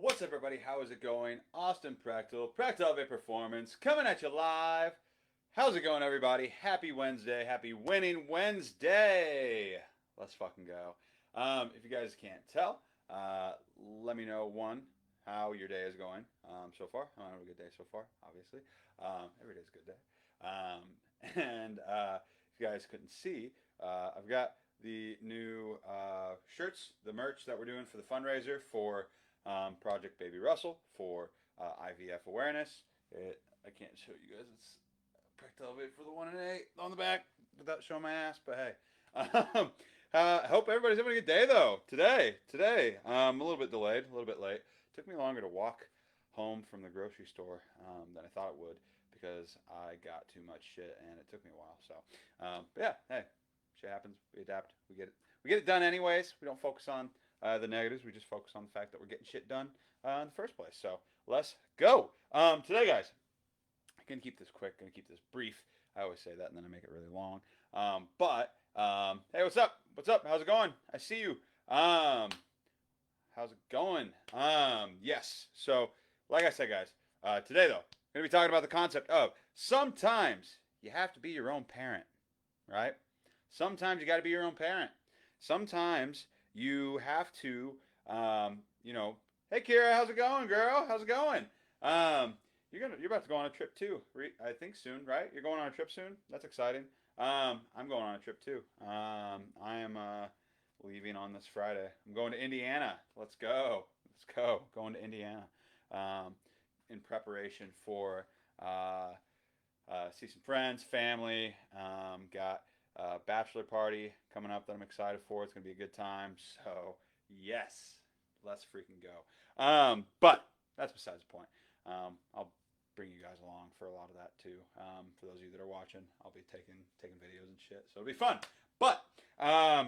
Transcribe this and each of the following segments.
What's up, everybody? How is it going? Austin Prechtelevate Performance, coming at you live. How's it going, everybody? Happy Wednesday. Happy Winning Wednesday. Let's fucking go. If you guys can't tell, let me know, one, how your day is going so far. I have a good day so far, obviously. Every day's a good day. If you guys couldn't see, I've got the new shirts, the merch that we're doing for the fundraiser for Project Baby Russell for IVF awareness. I can't show you guys. It's Prechtelevate for the 1 and 8 on the back without showing my ass, but hey. I hope everybody's having a good day though. Today, a little bit delayed, a little bit late. It took me longer to walk home from the grocery store than I thought it would because I got too much shit and it took me a while. So, but yeah, hey, shit happens. We adapt. We get it done anyways. We don't focus on the negatives. We just focus on the fact that we're getting shit done in the first place. So let's go. Today, guys, I'm gonna keep this quick. Gonna keep this brief. I always say that, and then I make it really long. Hey, what's up? What's up? How's it going? I see you. How's it going? Yes. So, like I said, guys, today though, I'm gonna be talking about the concept of sometimes you have to be your own parent, right? Sometimes you got to be your own parent. Sometimes you have to, hey Kira, how's it going, girl? How's it going? You're about to go on a trip too, I think soon, right? You're going on a trip soon. That's exciting. I'm going on a trip too. I am leaving on this Friday. I'm going to Indiana. Let's go. Let's go. Going to Indiana. In preparation for see some friends, family. Got a bachelor party coming up that I'm excited for. It's gonna be a good time. So yes, let's freaking go. But that's besides the point. I'll bring you guys along for a lot of that too. For those of you that are watching, I'll be taking videos and shit. So it'll be fun. But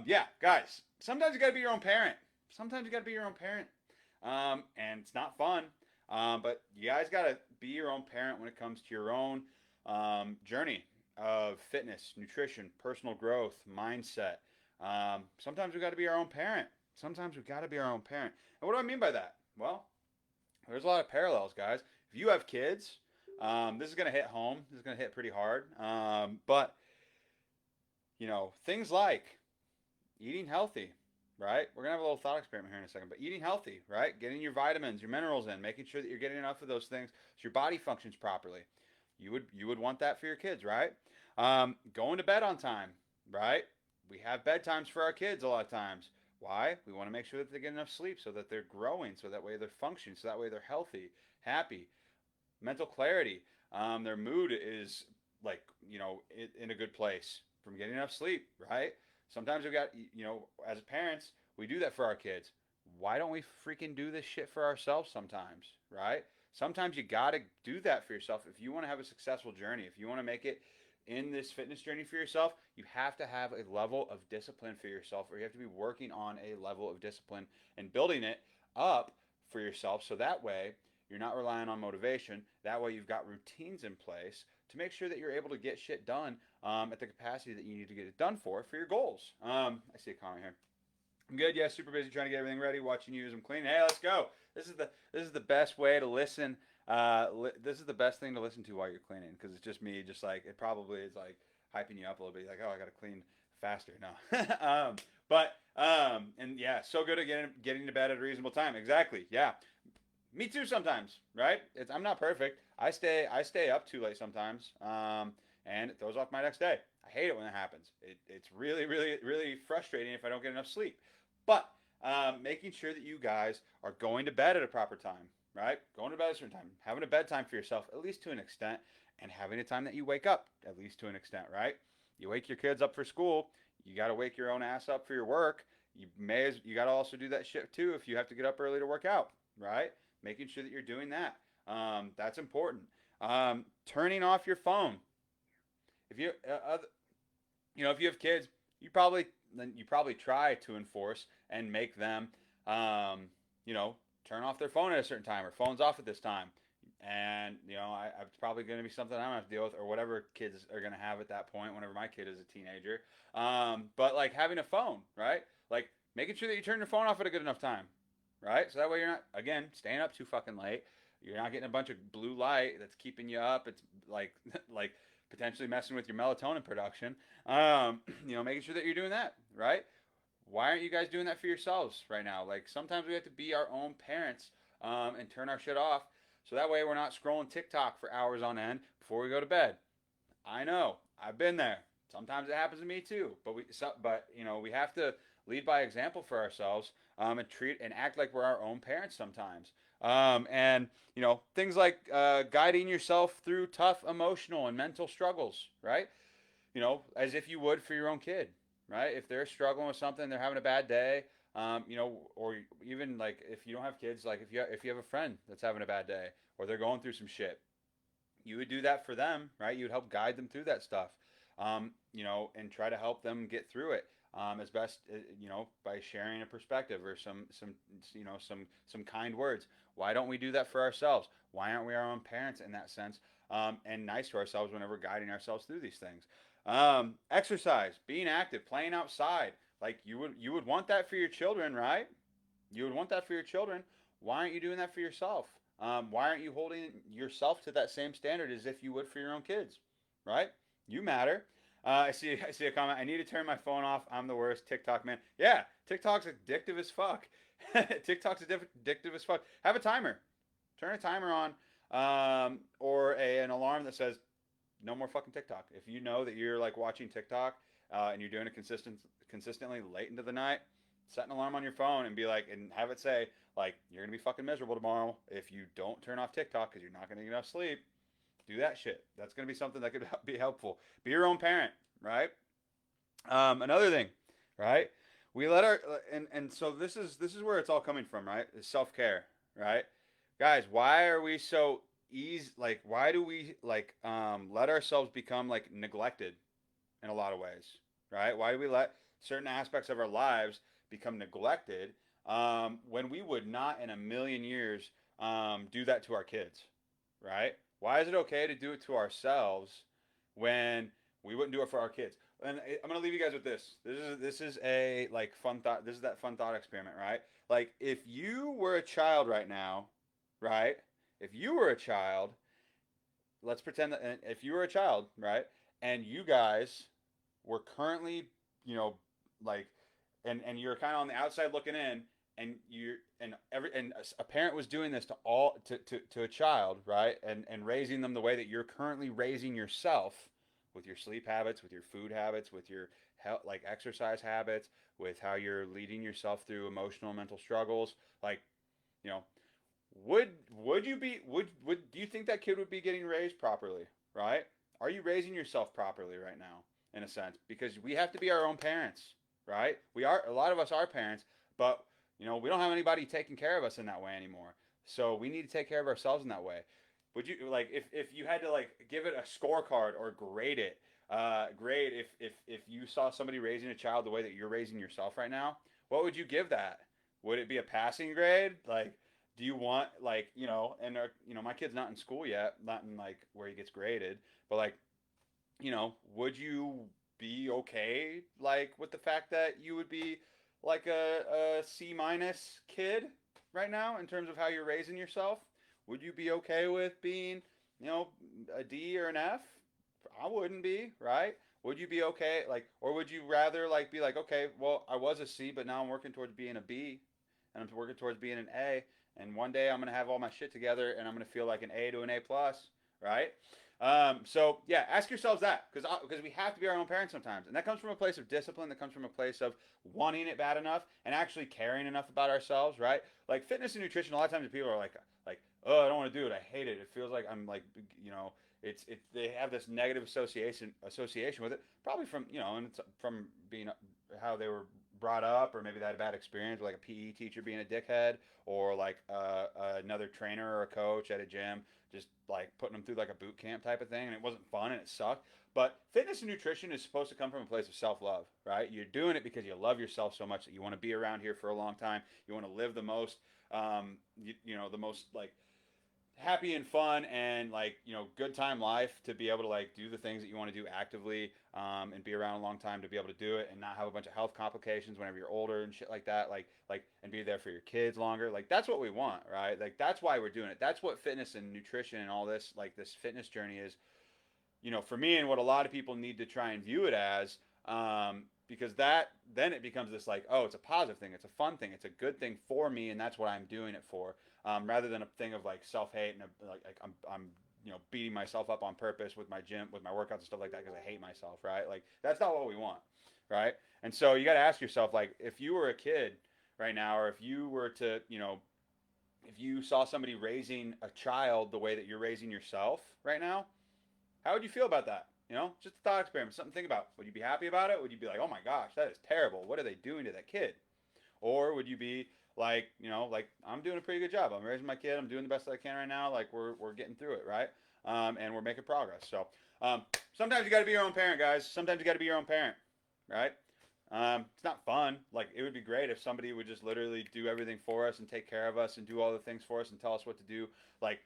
yeah, guys, sometimes you gotta be your own parent. Sometimes you gotta be your own parent. And it's not fun. But you guys gotta be your own parent when it comes to your own journey of fitness, nutrition, personal growth, mindset. Sometimes we got to be our own parent. Sometimes we got to be our own parent. And what do I mean by that? Well, there's a lot of parallels, guys. If you have kids, this is going to hit home. This is going to hit pretty hard. But things like eating healthy, right? We're going to have a little thought experiment here in a second, but eating healthy, right? Getting your vitamins, your minerals in, making sure that you're getting enough of those things so your body functions properly. You would want that for your kids, right? Going to bed on time, right? We have bedtimes for our kids a lot of times. Why? We want to make sure that they get enough sleep so that they're growing, so that way they're functioning, so that way they're healthy, happy, mental clarity. Their mood is like, in a good place from getting enough sleep, right? Sometimes we got, as parents, we do that for our kids. Why don't we freaking do this shit for ourselves sometimes, right? Sometimes you got to do that for yourself. If you want to have a successful journey, if you want to make it in this fitness journey for yourself, you have to have a level of discipline for yourself, or you have to be working on a level of discipline and building it up for yourself so that way you're not relying on motivation. That way you've got routines in place to make sure that you're able to get shit done at the capacity that you need to get it done for your goals. I see a comment here. I'm good. Yeah, super busy trying to get everything ready. Watching you as I'm cleaning. Hey, let's go. This is the best way to listen. This is the best thing to listen to while you're cleaning because it's just me. Just like it probably is like hyping you up a little bit. Like, oh, I got to clean faster. No, and yeah, so good at getting to bed at a reasonable time. Exactly. Yeah, me too. Sometimes, right? I'm not perfect. I stay up too late sometimes. And it throws off my next day. I hate it when that happens. It's really, really, really frustrating if I don't get enough sleep. But making sure that you guys are going to bed at a proper time, right? Going to bed at a certain time, having a bedtime for yourself, at least to an extent, and having a time that you wake up, at least to an extent, right? You wake your kids up for school. You got to wake your own ass up for your work. You got to also do that shit too if you have to get up early to work out, right? Making sure that you're doing that. That's important. Turning off your phone. If you if you have kids, you probably try to enforce and make them turn off their phone at a certain time or phones off at this time. And it's probably going to be something I'm gonna have to deal with, or whatever kids are going to have at that point. Whenever my kid is a teenager, but like having a phone, right? Like making sure that you turn your phone off at a good enough time. right? So that way you're not, again, staying up too fucking late. You're not getting a bunch of blue light that's keeping you up. It's like like potentially messing with your melatonin production. Making sure that you're doing that, right? Why aren't you guys doing that for yourselves right now? Like sometimes we have to be our own parents and turn our shit off, so that way we're not scrolling TikTok for hours on end before we go to bed. I know. I've been there. Sometimes it happens to me too. But we have to lead by example for ourselves and treat and act like we're our own parents sometimes. And things like guiding yourself through tough emotional and mental struggles, right? As if you would for your own kid, right? If they're struggling with something, they're having a bad day, or even like if you don't have kids, like if you have a friend that's having a bad day or they're going through some shit, you would do that for them, right? You would help guide them through that stuff, and try to help them get through it as best, by sharing a perspective or some kind words. Why don't we do that for ourselves? Why aren't we our own parents in that sense? And nice to ourselves whenever guiding ourselves through these things. Exercise, being active, playing outside. Like you would want that for your children, right? You would want that for your children. Why aren't you doing that for yourself? Why aren't you holding yourself to that same standard as if you would for your own kids? Right? You matter. I see a comment. I need to turn my phone off. I'm the worst. TikTok man. Yeah, TikTok's addictive as fuck. TikTok's addictive as fuck. Have a timer. Turn a timer on, or an alarm that says no more fucking TikTok. If you know that you're like watching TikTok and you're doing it consistently late into the night, set an alarm on your phone and be like, and have it say like, you're gonna be fucking miserable tomorrow if you don't turn off TikTok because you're not gonna get enough sleep. Do that shit. That's gonna be something that could be helpful. Be your own parent, right? Another thing, right? We let our and so this is where it's all coming from, right? Is self care, right? Guys, why are we so easy? Like, why do we like let ourselves become like neglected in a lot of ways, right? Why do we let certain aspects of our lives become neglected when we would not in a million years do that to our kids, right? Why is it okay to do it to ourselves when we wouldn't do it for our kids? And I'm gonna leave you guys with this. This is a like fun thought. This is that fun thought experiment, right? Like if you were a child right now, right? If you were a child, let's pretend that if you were a child, right, and you guys were currently, you know, like, and you're kind of on the outside looking in, and a parent was doing this to a child, right, and raising them the way that you're currently raising yourself, with your sleep habits, with your food habits, with your health, like exercise habits, with how you're leading yourself through emotional and mental struggles, like, you know, would you be would do you think that kid would be getting raised properly, right? Are you raising yourself properly right now, in a sense? Because we have to be our own parents, right? We are, a lot of us are parents, but we don't have anybody taking care of us in that way anymore. So we need to take care of ourselves in that way. Would you, like, if you had to like give it a scorecard or grade it, grade if you saw somebody raising a child the way that you're raising yourself right now, what would you give that? Would it be a passing grade? Like, do you want, like, and my kid's not in school yet, not in like where he gets graded, but like, would you be okay like with the fact that you would be like a C minus kid right now in terms of how you're raising yourself? Would you be okay with being, you know, a D or an F? I wouldn't be, right? Would you be okay, like, or would you rather like be like, okay, well, I was a C, but now I'm working towards being a B, and I'm working towards being an A, and one day I'm gonna have all my shit together, and I'm gonna feel like an A to an A plus, right? So yeah, ask yourselves that, because we have to be our own parents sometimes, and that comes from a place of discipline. That comes from a place of wanting it bad enough and actually caring enough about ourselves, right? Like fitness and nutrition. A lot of times people are like, oh, I don't want to do it. I hate it. It feels like I'm like, it's they have this negative association with it, probably from and it's from being how they were brought up, or maybe they had a bad experience with like a PE teacher being a dickhead, or like another trainer or a coach at a gym just like putting them through like a boot camp type of thing, and it wasn't fun and it sucked. But fitness and nutrition is supposed to come from a place of self-love, right? You're doing it because you love yourself so much that you want to be around here for a long time. You want to live the most, the most like happy and fun and like good time life to be able to like do the things that you want to do actively, and be around a long time to be able to do it and not have a bunch of health complications whenever you're older and shit like that, like and be there for your kids longer. Like that's what we want, right? Like that's why we're doing it. That's what fitness and nutrition and all this, like this fitness journey is, for me, and what a lot of people need to try and view it as, because that then it becomes this like, oh, it's a positive thing, it's a fun thing, it's a good thing for me, and that's what I'm doing it for, rather than a thing of like self hate and like I'm beating myself up on purpose with my gym, with my workouts and stuff like that because I hate myself, right? Like that's not what we want, right? And so you got to ask yourself, like, if you were a kid right now, or if you were to, if you saw somebody raising a child the way that you're raising yourself right now, how would you feel about that? Just a thought experiment, something to think about. Would you be happy about it? Would you be like, oh my gosh, that is terrible. What are they doing to that kid? Or would you be like, like I'm doing a pretty good job. I'm raising my kid. I'm doing the best that I can right now. Like we're getting through it, right? And we're making progress. So sometimes you got to be your own parent, guys. Sometimes you got to be your own parent, right? It's not fun. Like it would be great if somebody would just literally do everything for us and take care of us and do all the things for us and tell us what to do, like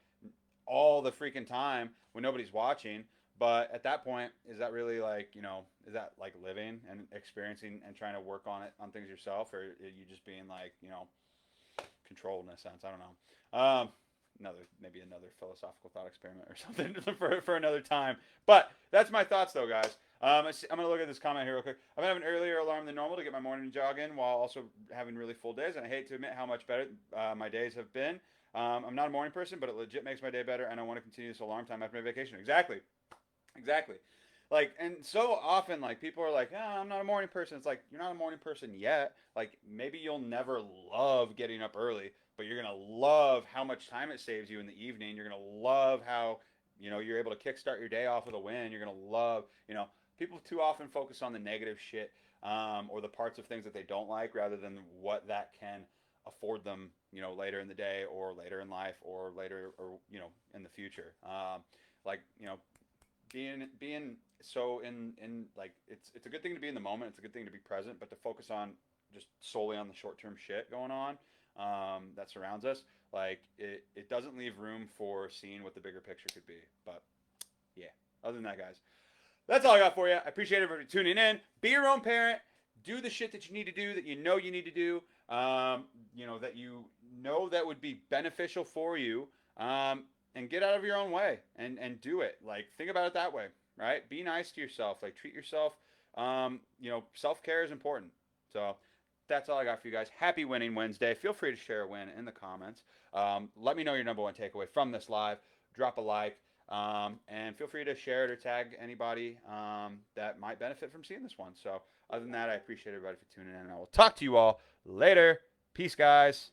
all the freaking time when nobody's watching. But at that point, is that really like, is that like living and experiencing and trying to work on things yourself, or are you just being like, controlled in a sense? I don't know. Maybe another philosophical thought experiment or something for another time. But that's my thoughts, though, guys. I'm gonna look at this comment here real quick. I'm gonna have an earlier alarm than normal to get my morning jog in while also having really full days, and I hate to admit how much better my days have been. I'm not a morning person, but it legit makes my day better, and I want to continue this alarm time after my vacation. Exactly. Exactly. Like, and so often, like, people are like, oh, I'm not a morning person. It's like, you're not a morning person yet. Like, maybe you'll never love getting up early, but you're going to love how much time it saves you in the evening. You're going to love how, you're able to kickstart your day off with a win. You're going to love, people too often focus on the negative shit, or the parts of things that they don't like rather than what that can afford them, later in the day or later in life or later or, in the future. Like, being so in like it's a good thing to be in the moment. It's a good thing to be present, but to focus on just solely on the short term shit going on, that surrounds us, like it doesn't leave room for seeing what the bigger picture could be. But yeah, other than that, guys, that's all I got for you. I appreciate everybody tuning in. Be your own parent. Do the shit that you need to do, that you need to do. That that would be beneficial for you. And get out of your own way and do it. Like think about it that way, right? Be nice to yourself. Like treat yourself. Self care is important. So that's all I got for you guys. Happy Winning Wednesday. Feel free to share a win in the comments. Let me know your number one takeaway from this live. Drop a like. And feel free to share it or tag anybody that might benefit from seeing this one. So other than that, I appreciate everybody for tuning in. And I will talk to you all later. Peace, guys.